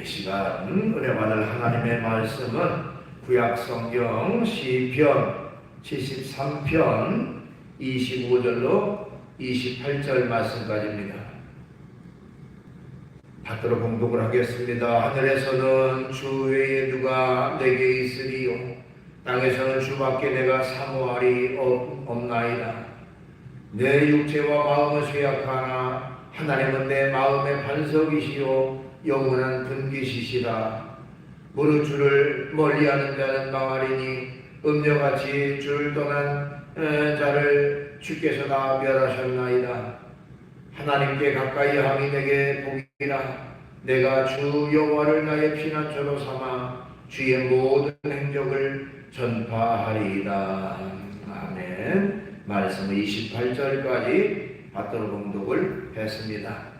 시간 은혜 받을 하나님의 말씀은 구약성경 시편 73편 25절로 28절 말씀까지입니다. 받들어 봉독을 하겠습니다. 하늘에서는 주 외에 누가 내게 있으리요, 땅에서는 주밖에 내가 사모하리 없나이다. 내 육체와 마음은 쇠약하나 하나님은 내 마음의 반석이시요 영원한 분기시시라. 무릇 주를 멀리하는 자는 망하리니 음녀같이 주를 떠난 자를 주께서 다 멸하셨나이다. 하나님께 가까이 함이 내게 복이라. 내가 주 여호와를 나의 피난처로 삼아 주의 모든 행적을 전파하리이다. 아멘. 말씀 28절까지 받들어 봉독을 했습니다.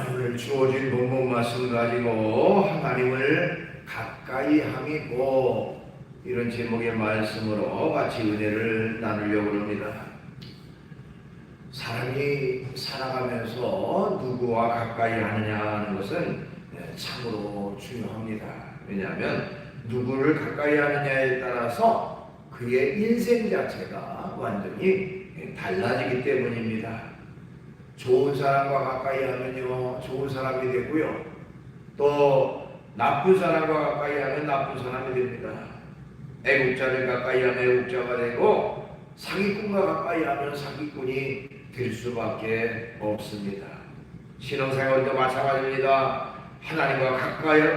오늘 주어진 본문 말씀 가지고 하나님을 가까이 함이고, 이런 제목의 말씀으로 같이 은혜를 나누려고 합니다. 사람이 살아가면서 누구와 가까이 하느냐 하는 것은 참으로 중요합니다. 왜냐하면 누구를 가까이 하느냐에 따라서 그의 인생 자체가 완전히 달라지기 때문입니다. 좋은 사람과 가까이 하면요 좋은 사람이 되고요, 또 나쁜 사람과 가까이 하면 나쁜 사람이 됩니다. 애국자를 가까이 하면 애국자가 되고, 사기꾼과 가까이 하면 사기꾼이 될 수밖에 없습니다. 신앙생활도 마찬가지입니다. 하나님과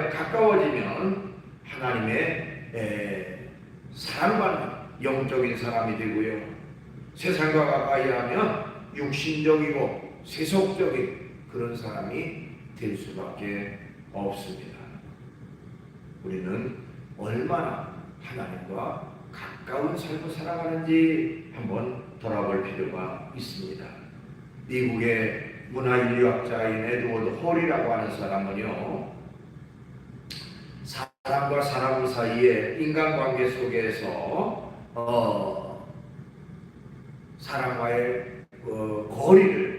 가까워지면 하나님의 사랑받는 영적인 사람이 되고요, 세상과 가까이 하면 육신적이고 세속적인 그런 사람이 될 수밖에 없습니다. 우리는 얼마나 하나님과 가까운 삶을 살아가는지 한번 돌아볼 필요가 있습니다. 미국의 문화인류학자인 에드워드 홀이라고 하는 사람은요, 사람과 사람 사이의 인간관계 속에서 사람과의 거리를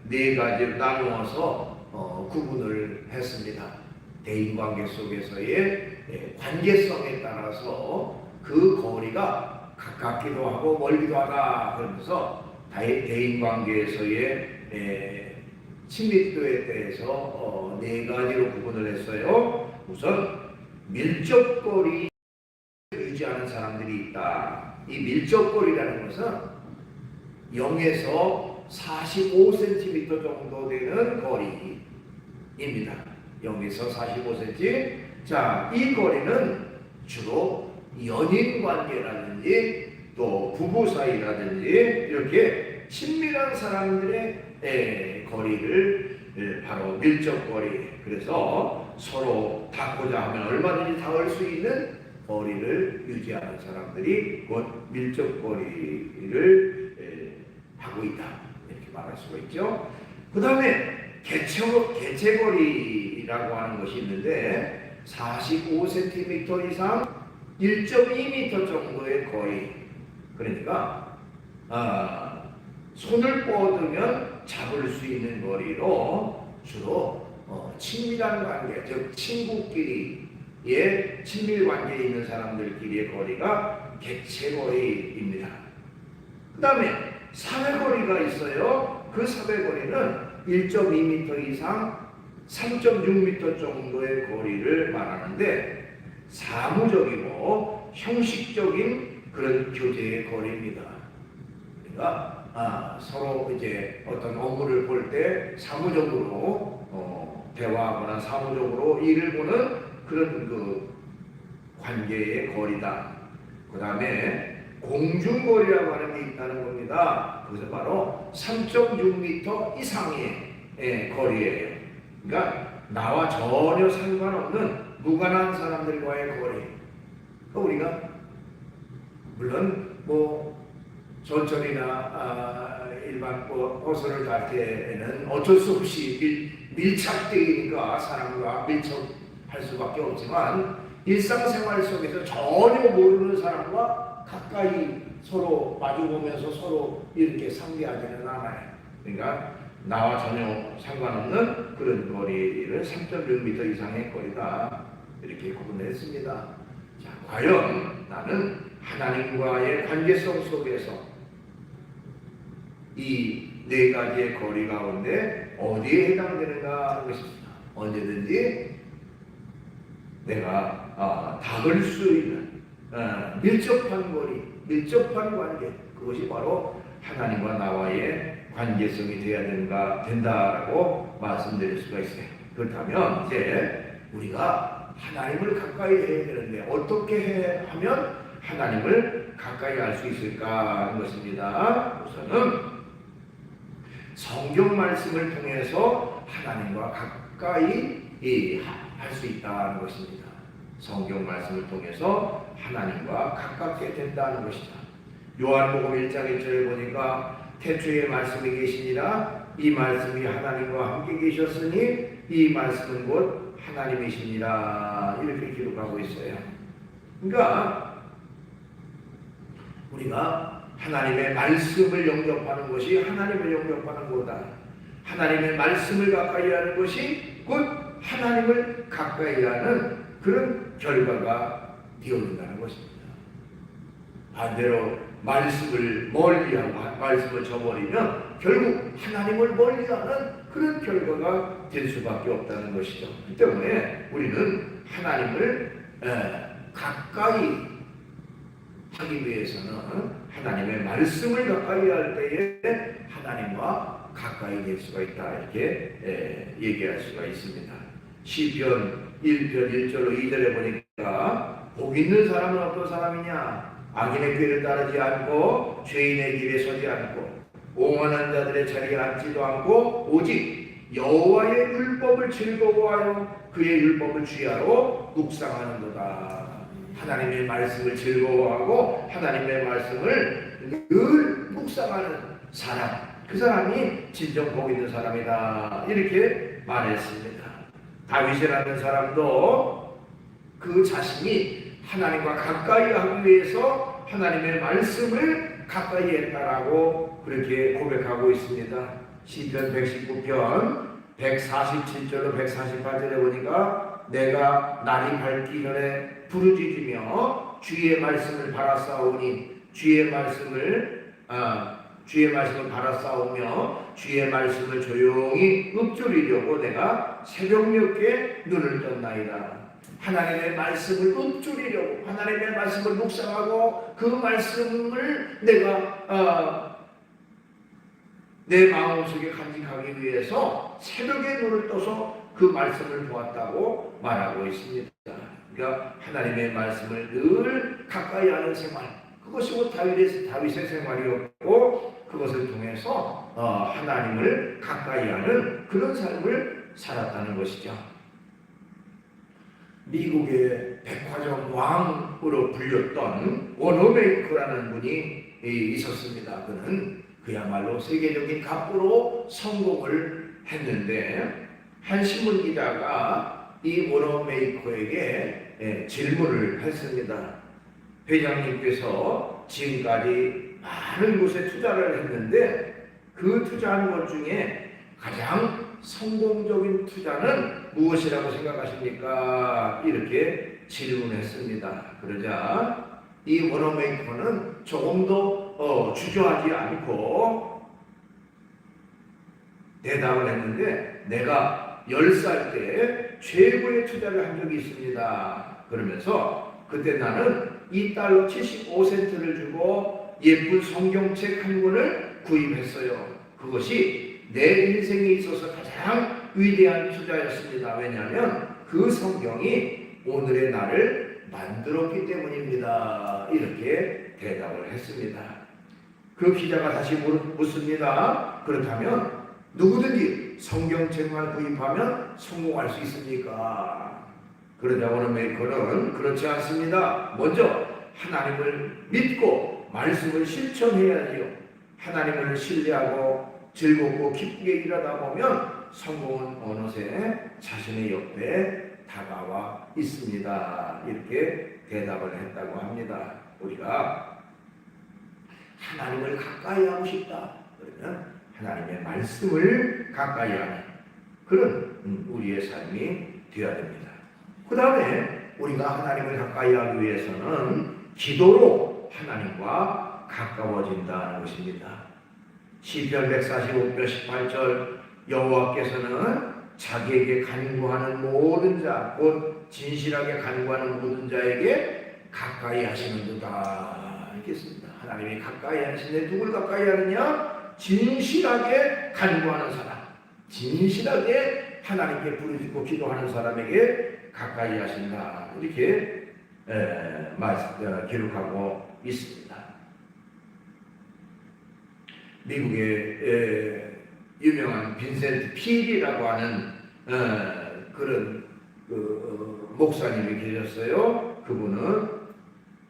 네 가지로 나누어서 구분을 했습니다. 대인관계 속에서의 관계성에 따라서 그 거리가 가깝기도 하고 멀기도 하다, 그러면서 대인관계에서의 친밀도에 대해서 네 가지로 구분을 했어요. 우선 밀접거리 유지하는 사람들이 있다. 이 밀접거리라는 것은 0에서 45cm 정도 되는 거리입니다. 0에서 45cm. 자, 이 거리는 주로 연인 관계라든지 또 부부 사이라든지 이렇게 친밀한 사람들의 거리를 바로 밀접거리, 그래서 서로 닿고자 하면 얼마든지 닿을 수 있는 거리를 유지하는 사람들이 곧 밀접거리를 하고 있다, 이렇게 말할 수가 있죠. 그 다음에 개체거리라고 하는 것이 있는데 45cm 이상 1.2m 정도의 거리, 그러니까 손을 뻗으면 잡을 수 있는 거리로 주로 친밀한 관계, 즉 친구끼리의 친밀 관계에 있는 사람들끼리의 거리가 개체거리입니다. 그 다음에 사회거리가 있어요. 그 사회거리는 1.2m 이상 3.6m 정도의 거리를 말하는데 사무적이고 형식적인 그런 교제의 거리입니다. 그러니까 서로 이제 어떤 업무를 볼 때 사무적으로 대화하거나 사무적으로 일을 보는 그런 그 관계의 거리다. 그 다음에 공중거리라고 하는 게 있다는 겁니다. 그것은 바로 3.6m 이상의 거리예요. 그러니까 나와 전혀 상관없는 무관한 사람들과의 거리. 그러니까 우리가 물론 전철이나 일반 버스를 탈 때에는 어쩔 수 없이 밀착되니까 사람과 밀접할 수밖에 없지만, 일상생활 속에서 전혀 모르는 사람과 가까이 서로 마주보면서 서로 이렇게 상대하지는 않아요. 그러니까 나와 전혀 상관없는 그런 거리를 3.6m 이상의 거리다 이렇게 구분했습니다. 자, 과연 나는 하나님과의 관계성 속에서 이 네 가지의 거리 가운데 어디에 해당되는가 하는 것입니다. 언제든지 내가 닿을 수 있는 밀접한 거리, 밀접한 관계, 그것이 바로 하나님과 나와의 관계성이 되어야 된다라고 말씀드릴 수가 있어요. 그렇다면 이제 우리가 하나님을 가까이 해야 되는데 어떻게 하면 하나님을 가까이 할 수 있을까 하는 것입니다. 우선은 성경 말씀을 통해서 하나님과 가까이 할 수 있다는 것입니다. 성경 말씀을 통해서 하나님과 가깝게 된다는 것이다. 요한복음 1장 1절에 보니까 태초에 말씀이 계시니라 이 말씀이 하나님과 함께 계셨으니 이 말씀은 곧 하나님이시니라 이렇게 기록하고 있어요. 그러니까 우리가 하나님의 말씀을 영접하는 것이 하나님을 영접하는 거다. 하나님의 말씀을 가까이 하는 것이 곧 하나님을 가까이 하는 그런 결과가 되어진다는 것입니다. 반대로 말씀을 멀리하고 말씀을 저버리면 결국 하나님을 멀리하는 그런 결과가 될 수밖에 없다는 것이죠. 그 때문에 우리는 하나님을 가까이 하기 위해서는 하나님의 말씀을 가까이 할 때에 하나님과 가까이 될 수가 있다 이렇게 얘기할 수가 있습니다. 시편 1편 1절로 2절에 보니까 복 있는 사람은 어떤 사람이냐? 악인의 꾀를 따르지 않고 죄인의 길에 서지 않고 오만한 자들의 자리에 앉지도 않고 오직 여호와의 율법을 즐거워하여 그의 율법을 주야로 묵상하는도다. 하나님의 말씀을 즐거워하고 하나님의 말씀을 늘 묵상하는 사람, 그 사람이 진정 복 있는 사람이다 이렇게 말했습니다. 다윗이라는 사람도 그 자신이 하나님과 가까이 하기 위해서 하나님의 말씀을 가까이 했다라고 그렇게 고백하고 있습니다. 시편 119편 147절로 148절에 보니까 내가 날이 밝기 전에 부르짖으며 주의 말씀을 바라싸우니 주의 말씀을 바라싸우며 주의 말씀을 조용히 읊조리려고 내가 새벽녘에 눈을 떴나이다. 하나님의 말씀을 읊조리려고 하나님의 말씀을 묵상하고 그 말씀을 내가 내 마음속에 간직하기 위해서 새벽에 눈을 떠서 그 말씀을 보았다고 말하고 있습니다. 그러니까 하나님의 말씀을 늘 가까이 하는 생활, 그것이 곧 다윗의 생활이었고 그것을 통해서 하나님을 가까이 하는 그런 삶을 살았다는 것이죠. 미국의 백화점 왕으로 불렸던 워너메이커라는 분이 있었습니다. 그는 그야말로 세계적인 갑부로 성공을 했는데 한 신문 기자가 이 워너메이커에게 질문을 했습니다. 회장님께서 지금까지 많은 곳에 투자를 했는데 그 투자한 것 중에 가장 성공적인 투자는 무엇이라고 생각하십니까? 이렇게 질문했습니다. 그러자 이 워너메이커는 조금도 주저하지 않고 대답을 했는데 내가 10살 때 최고의 투자를 한 적이 있습니다. 그러면서 그때 나는 $2 75센트를 주고 예쁜 성경책 한 권을 구입했어요. 그것이 내 인생에 있어서 가장 위대한 투자였습니다. 왜냐하면 그 성경이 오늘의 나를 만들었기 때문입니다. 이렇게 대답을 했습니다. 그 기자가 다시 묻습니다. 그렇다면 누구든지 성경책만 구입하면 성공할 수 있습니까? 그러자 워너메이커는 그렇지 않습니다. 먼저 하나님을 믿고 말씀을 실천해야지요. 하나님을 신뢰하고 즐겁고 기쁘게 일하다 보면 성공은 어느새 자신의 옆에 다가와 있습니다. 이렇게 대답을 했다고 합니다. 우리가 하나님을 가까이 하고 싶다. 그러면 하나님의 말씀을 가까이 하는 그런 우리의 삶이 되어야 됩니다. 그 다음에 우리가 하나님을 가까이 하기 위해서는 기도로 하나님과 가까워진다는 것입니다. 시편 145편 18절 여호와께서는 자기에게 간구하는 모든 자, 곧 진실하게 간구하는 모든 자에게 가까이 하시는도다. 이렇겠습니다. 하나님이 가까이 하시는데 누굴 가까이 하느냐? 진실하게 간구하는 사람, 진실하게 하나님께 부르짖고 기도하는 사람에게 가까이 하신다. 이렇게 기록하고 있습니다. 미국의 유명한 빈센트 필이라고 하는 그런 목사님이 계셨어요. 그분은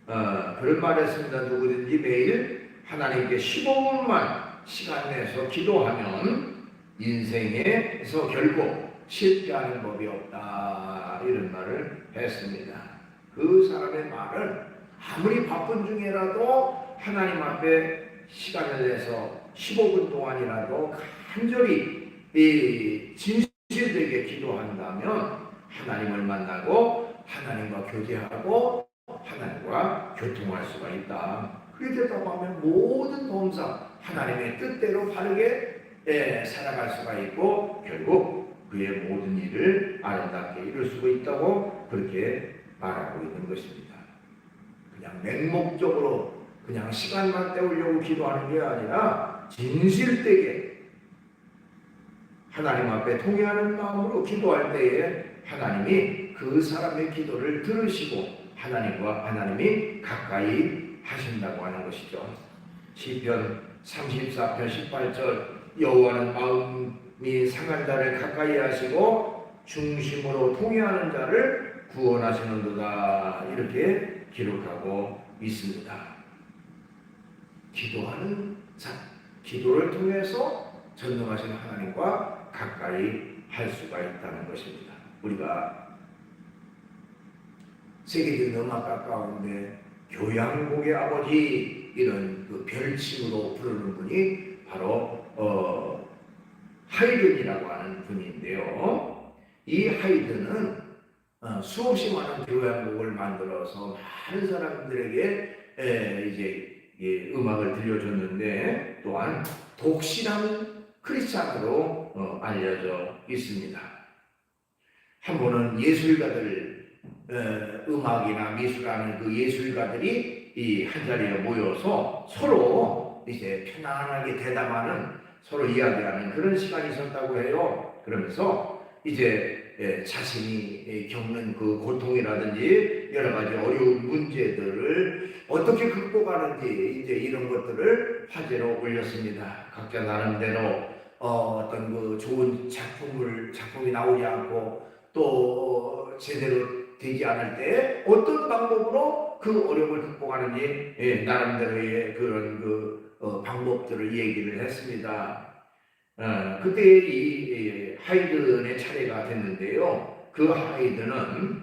그런 말을 했습니다. 누구든지 매일 하나님께 15분만 시간 내서 기도하면 인생에서 결국 실패하는 법이 없다. 이런 말을 했습니다. 그 사람의 말은 아무리 바쁜 중에라도 하나님 앞에 시간을 내서 15분 동안이라도 간절히 진실되게 기도한다면 하나님을 만나고 하나님과 교제하고 하나님과 교통할 수가 있다. 그렇게 되다 보면 모든 범사 하나님의 뜻대로 바르게 살아갈 수가 있고 결국 그의 모든 일을 아름답게 이룰 수가 있다고 그렇게 말하고 있는 것입니다. 그냥 맹목적으로 그냥 시간만 때우려고 기도하는 게 아니라 진실되게 하나님 앞에 통회하는 마음으로 기도할 때에 하나님이 그 사람의 기도를 들으시고 하나님이 가까이 하신다고 하는 것이죠. 시편 34편 18절 여호와는 마음이 상한 자를 가까이 하시고 중심으로 통회하는 자를 구원하시는도다. 이렇게 기록하고 있습니다. 기도하는 자, 기도를 통해서 전능하신 하나님과 가까이 할 수가 있다는 것입니다. 우리가 세계적인 음악가 가운데 교향곡의 아버지 이런 그 별칭으로 부르는 분이 바로 하이든이라고 하는 분인데요. 이 하이든은 수없이 많은 교향곡을 만들어서 많은 사람들에게 이제 음악을 들려줬는데 또한 독실한 크리스찬으로 알려져 있습니다. 한 번은 예술가들 음악이나 미술하는 그 예술가들이 이 한 자리에 모여서 서로 이제 편안하게 대담하는 서로 이야기하는 그런 시간이 있었다고 해요. 그러면서 이제 자신이 겪는 그 고통이라든지 여러 가지 어려운 문제들을 어떻게 극복하는지 이제 이런 것들을 화제로 올렸습니다. 각자 나름대로 어떤 그 좋은 작품이 나오지 않고 또 제대로 되지 않을 때 어떤 방법으로 그 어려움을 극복하는지 나름대로의 그런 방법들을 얘기를 했습니다. 그때 이 하이든의 차례가 됐는데요. 그 하이든은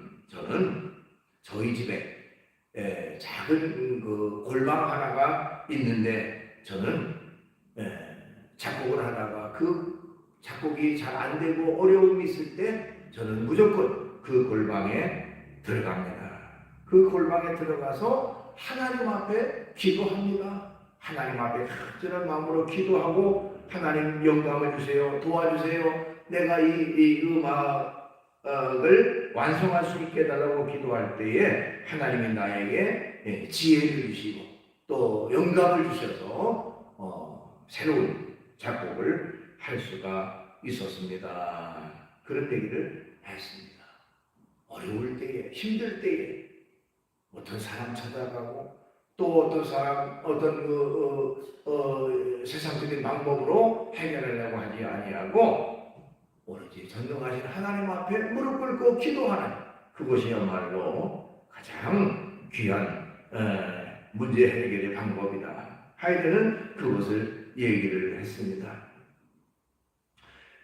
저희 집에 작은 그 골방 하나가 있는데 저는 작곡을 하다가 그 작곡이 잘 안 되고 어려움이 있을 때 저는 무조건 그 골방에 들어갑니다. 그 골방에 들어가서 하나님 앞에 기도합니다. 하나님 앞에 간절한 마음으로 기도하고 하나님 영감을 주세요. 도와주세요. 내가 이 음악을 완성할 수 있게 해달라고 기도할 때에 하나님이 나에게 지혜를 주시고 또 영감을 주셔서 새로운 작곡을 할 수가 있었습니다. 그런 얘기를 했습니다. 어려울 때에, 힘들 때에 어떤 사람 찾아가고 또 어떤 사람 세상적인 방법으로 해결하려고 하지 아니하고 오로지 전능하신 하나님 앞에 무릎 꿇고 기도하는 그것이야말로 가장 귀한 문제 해결의 방법이다. 하이든은 그것을 얘기를 했습니다.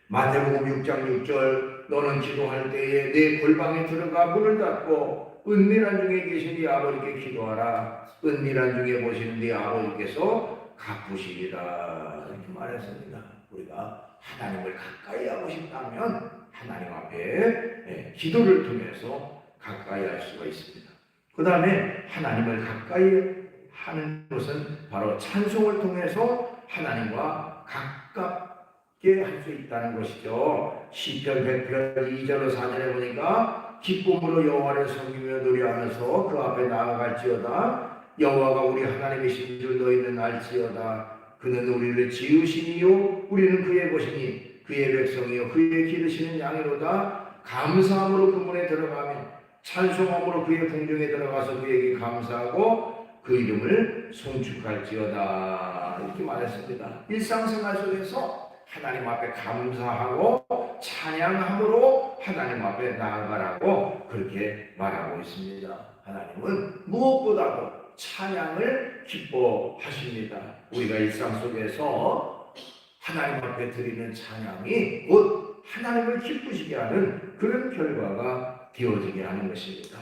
마태복음 6장 6절 너는 기도할 때에 내 골방에 들어가 문을 닫고 은밀한 중에 계신 네 아버지께 기도하라. 은밀한 중에 보시는 네 아버지께서 갚으시리라. 이렇게 말했습니다. 우리가 하나님을 가까이 하고 싶다면 하나님 앞에 기도를 통해서 가까이 할 수가 있습니다. 그 다음에 하나님을 가까이 하는 것은 바로 찬송을 통해서 하나님과 가깝게 할 수 있다는 것이죠. 시편 100편 2절로 4절에 보니까 기쁨으로 여호와를 섬기며 노래하면서 그 앞에 나아갈지어다. 여호와가 우리 하나님이신 줄 너희는 알지어다. 그는 우리를 지으시니요 우리는 그의 것이니 그의 백성이요 그의 기르시는 양이로다. 감사함으로 그 문에 들어가며 찬송함으로 그의 궁중에 들어가서 그에게 감사하고 그 이름을 송축할지어다. 이렇게 말했습니다. 일상생활 속에서 하나님 앞에 감사하고 찬양함으로 하나님 앞에 나아가라고 그렇게 말하고 있습니다. 하나님은 무엇보다도 찬양을 기뻐하십니다. 우리가 일상 속에서 하나님 앞에 드리는 찬양이 곧 하나님을 기쁘시게 하는 그런 결과가 되어지게 하는 것입니다.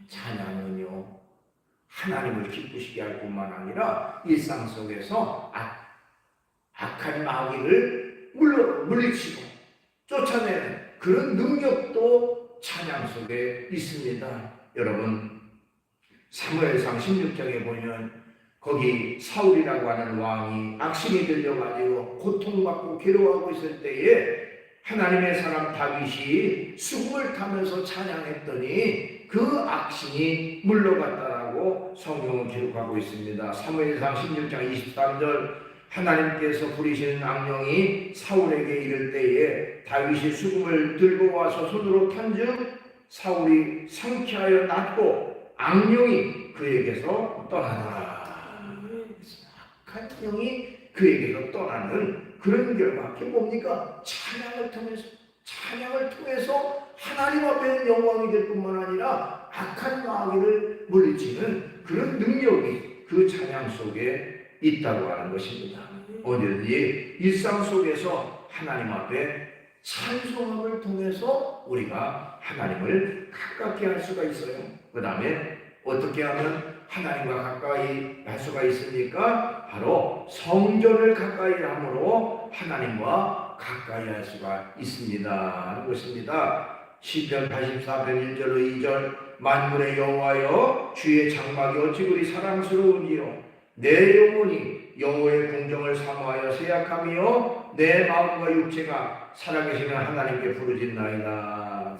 찬양은요 하나님을 기쁘시게 할 뿐만 아니라 일상 속에서 악한 마귀를 물리치고 쫓아내는 그런 능력도 찬양 속에 있습니다. 여러분 사무엘상 16장에 보면 거기 사울이라고 하는 왕이 악신이 들려가지고 고통받고 괴로워하고 있을 때에 하나님의 사람 다윗이 수금을 타면서 찬양했더니 그 악신이 물러갔다라고 성경은 기록하고 있습니다. 사무엘상 16장 23절 하나님께서 부리시는 악령이 사울에게 이를 때에 다윗이 수금을 들고 와서 손으로 탄즉 사울이 상쾌하여 낫고 악령이 그에게서 떠나더라. 악한 영이 그에게서 떠나는 그런 결과 그게 뭡니까? 찬양을 통해서 하나님 앞에 영광이 될 뿐만 아니라 악한 마귀를 물리치는 그런 능력이 그 찬양 속에 있다고 하는 것입니다. 언제든지 일상 속에서 하나님 앞에 찬송함을 통해서 우리가 하나님을 가깝게 할 수가 있어요. 그 다음에 어떻게 하면 하나님과 가까이 할 수가 있습니까? 바로 성전을 가까이 함으로 하나님과 가까이 할 수가 있습니다 하는 것입니다. 시편 84편 1절로 2절 만군의 여호와여 주의 장막이 어찌 그리 사랑스러운지요 내 영혼이 여호와의 궁정을 사모하여 세약하며 내 마음과 육체가 살아계시는 하나님께 부르짖나이다.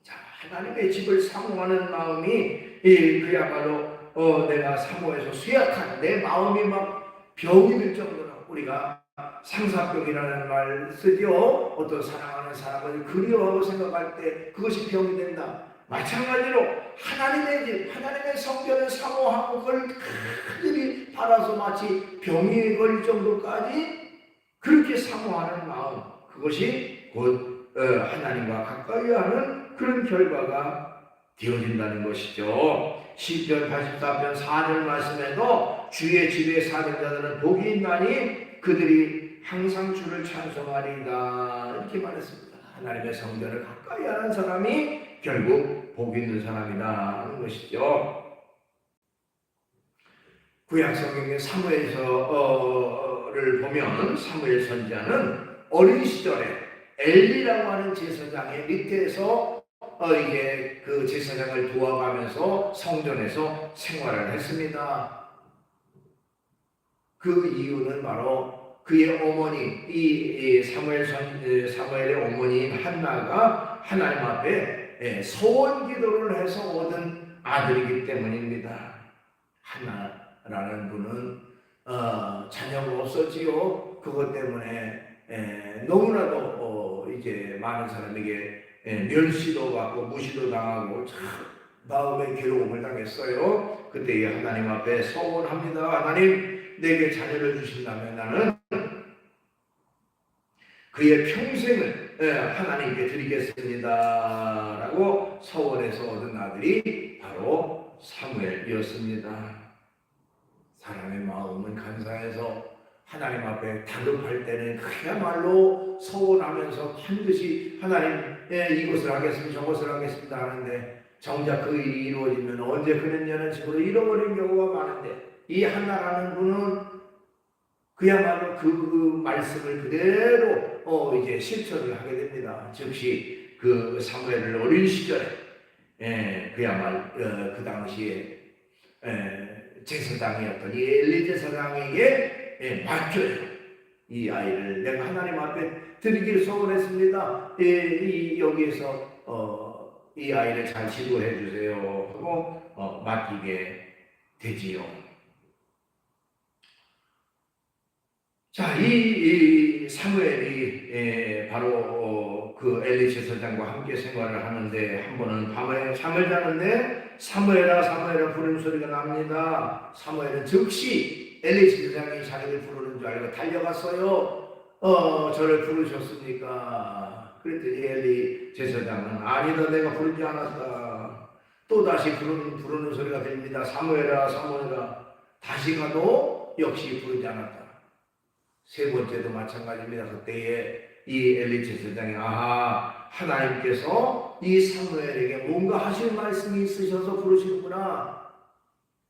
자, 하나님의 집을 사모하는 마음이 그야말로 내가 사모해서 쇠약한 내 마음이 막 병이 들 정도로 우리가 상사병이라는 말 쓰죠. 어떤 사랑하는 사람을 그리워하고 생각할 때 그것이 병이 된다. 마찬가지로 하나님의 집, 하나님의 성전을 사모하고 그걸 간절히 바라서 마치 병이 걸릴 정도까지 그렇게 사모하는 마음, 그것이 곧 하나님과 가까이 하는 그런 결과가 되어진다는 것이죠. 시편 84편 4절 말씀에도 주의 집에 사는 자들은 복이 있나니 그들이 항상 주를 찬송하리이다 이렇게 말했습니다. 하나님의 성전을 가까이 하는 사람이 결국 복 있는 사람이다 하는 것이죠. 구약 성경의 사무엘서를 보면 사무엘 선지자는 어린 시절에 엘리라고 하는 제사장의 밑에서 이게 그 제사장을 도와가면서 성전에서 생활을 했습니다. 그 이유는 바로 그의 어머니 이 사무엘의 어머니인 한나가 하나님 앞에 소원 기도를 해서 얻은 아들이기 때문입니다. 한나라는 분은 자녀가 없었지요. 그것 때문에 너무나도 이제 많은 사람에게 멸시도 받고 무시도 당하고 참 마음의 괴로움을 당했어요. 그때 하나님 앞에 서원합니다. 하나님 내게 자녀를 주신다면 나는 그의 평생을 하나님께 드리겠습니다 라고 서원해서 얻은 아들이 바로 사무엘이었습니다. 사람의 마음은 간사해서 하나님 앞에 다급할 때는 그야말로 서원하면서 반드시 하나님 이것을 하겠습니다 저것을 하겠습니다 하는데 정작 그 일이 이루어지면 언제 그랬냐는 식으로 잃어버린 경우가 많은데 이 한나라는 분은 그야말로 그 말씀을 그대로 이제 실천을 하게 됩니다. 즉시 그 사무엘을 어린 시절에 그야말로 그 당시에 제사장이었던 이 엘리 제사장에게 맡겨요. 이 아이를 내가 하나님 앞에 드리기를 소원했습니다. 여기에서 이 아이를 잘 지도해 주세요 하고 맡기게 되지요. 자, 이 사무엘이 바로 그 엘리 제사장과 함께 생활을 하는데 한 번은 밤에 잠을 자는데 사무엘아 사무엘아 부르는 소리가 납니다. 사무엘은 즉시 엘리 제사장이 자기를 부르는 줄 알고 달려갔어요. 저를 부르셨습니까? 그랬더니 엘리 제사장은 아니다, 내가 부르지 않았다. 또다시 부르는 소리가 들립니다. 사무엘아 사무엘아. 다시 가도 역시 부르지 않았다. 세 번째도 마찬가지입니다. 그때에 이 엘리 제사장이 하나님께서 이 사무엘에게 뭔가 하실 말씀이 있으셔서 부르시는구나.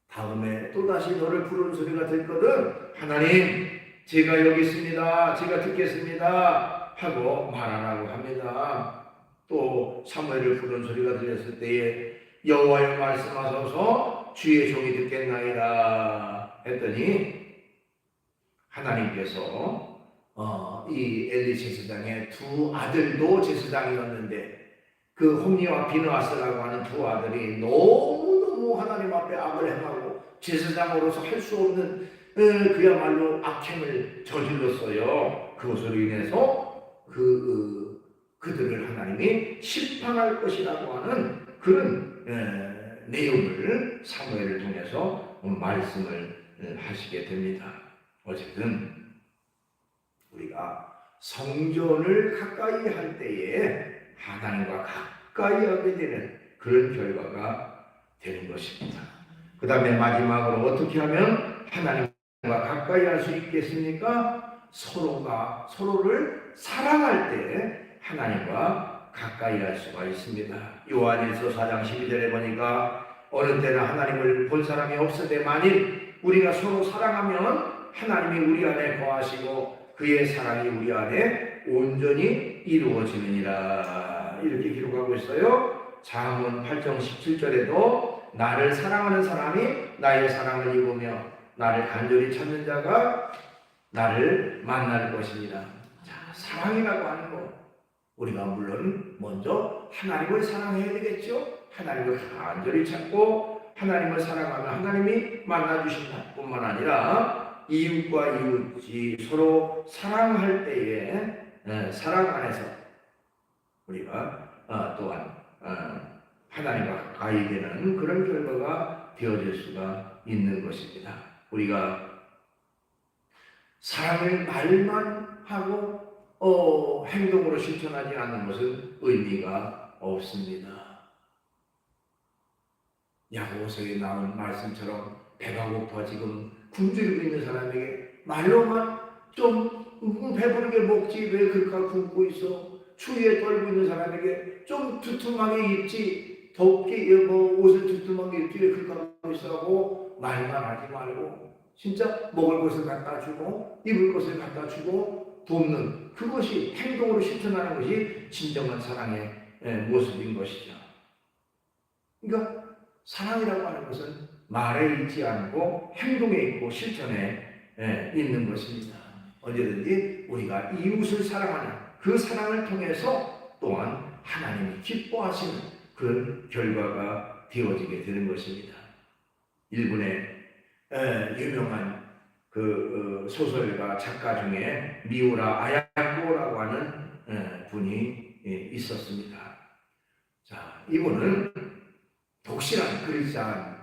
다음에 또다시 너를 부르는 소리가 들거든 하나님 제가 여기 있습니다. 제가 듣겠습니다 하고 말하라고 합니다. 또 사무엘을 부르는 소리가 들렸을 때에 여호와여 말씀하소서 주의 종이 듣겠나이다 했더니 하나님께서 이 엘리 제사장의 두 아들도 제사장이었는데 그 홈리와 비느하스라고 하는 두 아들이 너무너무 하나님 앞에 악을 행하고 제사장으로서 할 수 없는 그야말로 악행을 저질렀어요. 그것으로 인해서 그들을 하나님이 심판할 것이라고 하는 그런 내용을 사무엘을 통해서 말씀을 하시게 됩니다. 어쨌든 우리가 성전을 가까이 할 때에 하나님과 가까이 하게 되는 그런 결과가 되는 것입니다. 그 다음에 마지막으로 어떻게 하면 하나님과 가까이 할 수 있겠습니까? 서로가 서로를 사랑할 때 하나님과 가까이 할 수가 있습니다. 요한일서 4장 12절에 보니까 어느 때는 하나님을 본 사람이 없으되 만일 우리가 서로 사랑하면 하나님이 우리 안에 거하시고 그의 사랑이 우리 안에 온전히 이루어지느니라 이렇게 기록하고 있어요. 잠언 8장 17절에도 나를 사랑하는 사람이 나의 사랑을 입으며 나를 간절히 찾는 자가 나를 만날 것입니다. 자, 사랑이라고 하는 거 우리가 물론 먼저 하나님을 사랑해야 되겠죠. 하나님을 간절히 찾고 하나님을 사랑하면 하나님이 만나주신다 뿐만 아니라 이웃과 이웃이 서로 사랑할 때에 사랑 안에서 우리가 또한 하나님과 가까이 되는 그런 결과가 되어질 수가 있는 것입니다. 우리가 사랑을 말만 하고 행동으로 실천하지 않는 것은 의미가 없습니다. 야고보서에 나온 말씀처럼 배가 고파 지금 굶주리고 있는 사람에게 말로만 좀 배부르게 먹지 왜 그렇게 굶고 있어? 추위에 떨고 있는 사람에게 좀 두툼하게 입지 덥게 옷을 두툼하게 입지 왜 그렇게 하고 있어라고 말만 하지 말고 진짜 먹을 것을 갖다 주고 입을 것을 갖다 주고 돕는 그것이 행동으로 실천하는 것이 진정한 사랑의 모습인 것이죠. 그러니까 사랑이라고 하는 것은 말에 있지 않고 행동에 있고 실천에 있는 것입니다. 언제든지 우리가 이웃을 사랑하는 그 사랑을 통해서 또한 하나님이 기뻐하시는 그런 결과가 되어지게 되는 것입니다. 일본의 유명한 그 소설가 작가 중에 미우라 아야코라고 하는 분이 있었습니다. 자, 이분은 독실한 그리스도인인데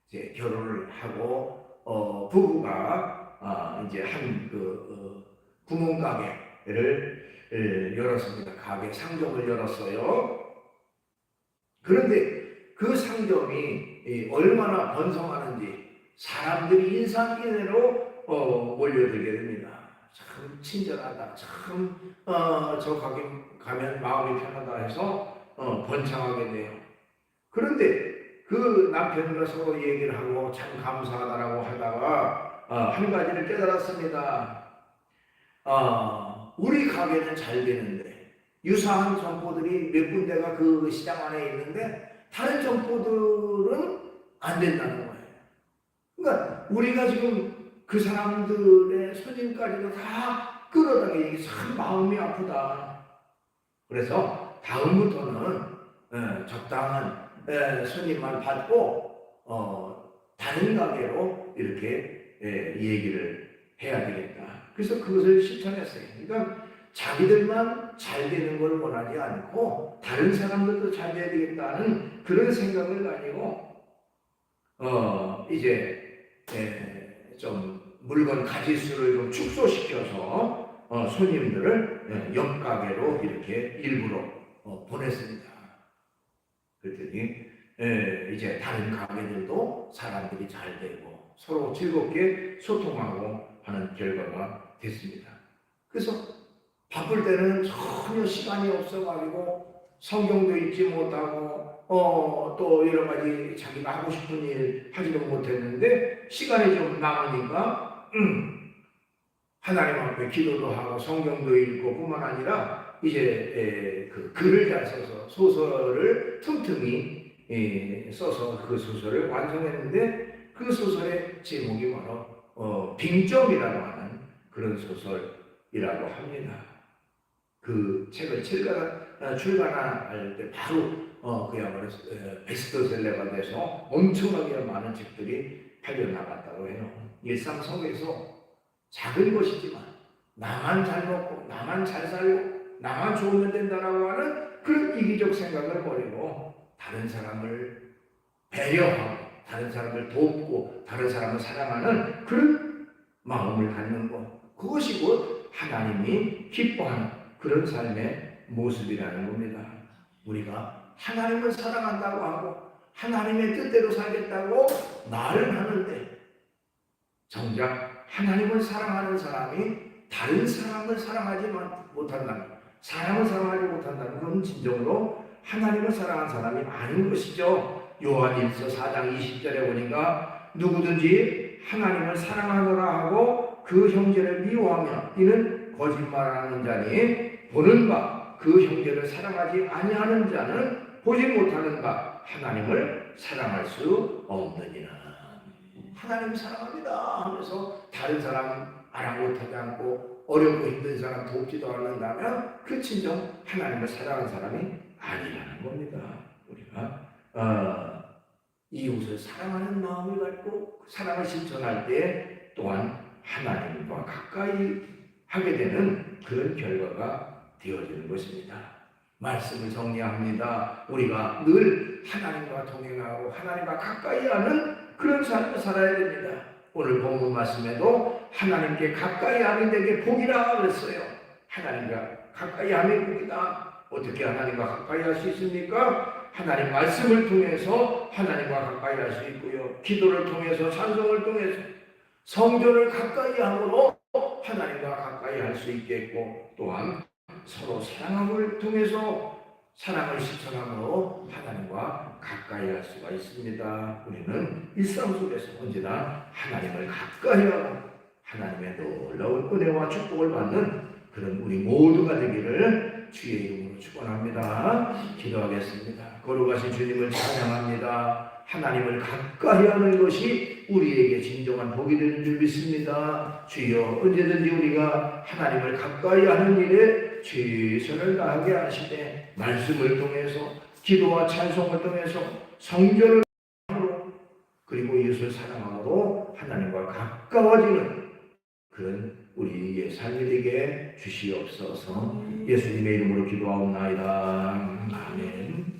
이제 결혼을 하고 부부가 이제 한 구멍 가게를 열었습니다. 가게 상점을 열었어요. 그런데 그 상점이 얼마나 번성하는지 사람들이 인산인해로 몰려들게 됩니다. 참 친절하다. 참 저 가게 가면 마음이 편하다 해서 번창하게 돼요. 그런데 그 남편과 서로 얘기를 하고 참 감사하다라고 하다가 한 가지를 깨달았습니다. 우리 가게는 잘 되는데 유사한 점포들이 몇 군데가 그 시장 안에 있는데 다른 점포들은 안 된다는 거예요. 그러니까 우리가 지금 그 사람들의 손님까지도 다 끌어당기는 게 참 마음이 아프다. 그래서 다음부터는 적당한 손님만 받고 다른 가게로 이렇게 얘기를 해야 되겠다. 그래서 그것을 실천했어요. 그러니까 자기들만 잘 되는 걸 원하지 않고 다른 사람들도 잘 돼야 되겠다는 그런 생각을 가지고 이제 좀 물건 가짓수를 좀 축소시켜서 손님들을 옆 가게로 이렇게 일부러 보냈습니다. 그랬더니 이제 다른 가게들도 사람들이 잘 되고 서로 즐겁게 소통하고 하는 결과가 됐습니다. 그래서 바쁠 때는 전혀 시간이 없어가지고 성경도 읽지 못하고 또 여러 가지 자기가 하고 싶은 일 하지도 못했는데 시간이 좀 남으니까 하나님 앞에 기도도 하고 성경도 읽고 뿐만 아니라 이제 그 글을 잘 써서 소설을 틈틈이 써서 그 소설을 완성했는데 그 소설의 제목이 바로 빙점이라고 하는 그런 소설이라고 합니다. 그 책을 출간할 때 바로 그야말로 베스트셀러가 돼서 엄청나게 많은 책들이 팔려나갔다고 해요. 일상 속에서 작은 것이지만 나만 잘 먹고 나만 잘 살고 나만 좋으면 된다라고 하는 그런 이기적 생각을 버리고 다른 사람을 배려하고 다른 사람을 돕고 다른 사람을 사랑하는 그런 마음을 갖는 것, 그것이 곧 하나님이 기뻐하는 그런 삶의 모습이라는 겁니다. 우리가 하나님을 사랑한다고 하고 하나님의 뜻대로 살겠다고 말은 하는데 정작 하나님을 사랑하는 사람이 다른 사람을 사랑하지 못한다는, 사람을 사랑하지 못한다는 건 진정으로 하나님을 사랑하는 사람이 아닌 것이죠. 요한일서 4장 20절에 보니까 누구든지 하나님을 사랑하노라 하고 그 형제를 미워하며 이는 거짓말하는 자니 보는 바 그 형제를 사랑하지 아니하는 자는 보지 못하는 바 하나님을 사랑할 수 없느니라. 하나님 사랑합니다 하면서 다른 사람 아랑곳하지 않고 어렵고 힘든 사람 돕지도 않는다면 그 진정 하나님을 사랑하는 사람이 아니라는 겁니다. 우리가 이웃을 사랑하는 마음을 갖고 사랑을 실천할 때 또한 하나님과 가까이 하게 되는 그런 결과가 되어지는 것입니다. 말씀을 정리합니다. 우리가 늘 하나님과 동행하고 하나님과 가까이 하는 그런 삶을 살아야 됩니다. 오늘 본문 말씀에도 하나님께 가까이 하는 데게 복이라 그랬어요. 하나님과 가까이 하는 복이다. 어떻게 하나님과 가까이 할 수 있습니까? 하나님 말씀을 통해서 하나님과 가까이 할 수 있고요. 기도를 통해서 찬송을 통해서 성전을 가까이 함으로 하나님과 가까이 할 수 있겠고 또한 서로 사랑함을 통해서 사랑을 실천함으로 하나님과 가까이 할 수가 있습니다. 우리는 일상 속에서 언제나 하나님을 가까이 하고 하나님의 놀라운 은혜와 축복을 받는 그런 우리 모두가 되기를 주의 이름으로 축원합니다. 기도하겠습니다. 거룩하신 주님을 찬양합니다. 하나님을 가까이 하는 것이 우리에게 진정한 복이 되는 줄 믿습니다. 주여, 언제든지 우리가 하나님을 가까이 하는 일에 최선을 다하게 하시되 말씀을 통해서 기도와 찬송을 통해서 성전을 함으로 그리고 이웃을 사랑함으로 하나님과 가까워지는 그런 우리의 삶이 되게 주시옵소서. 예수님의 이름으로 기도하옵나이다. 아멘.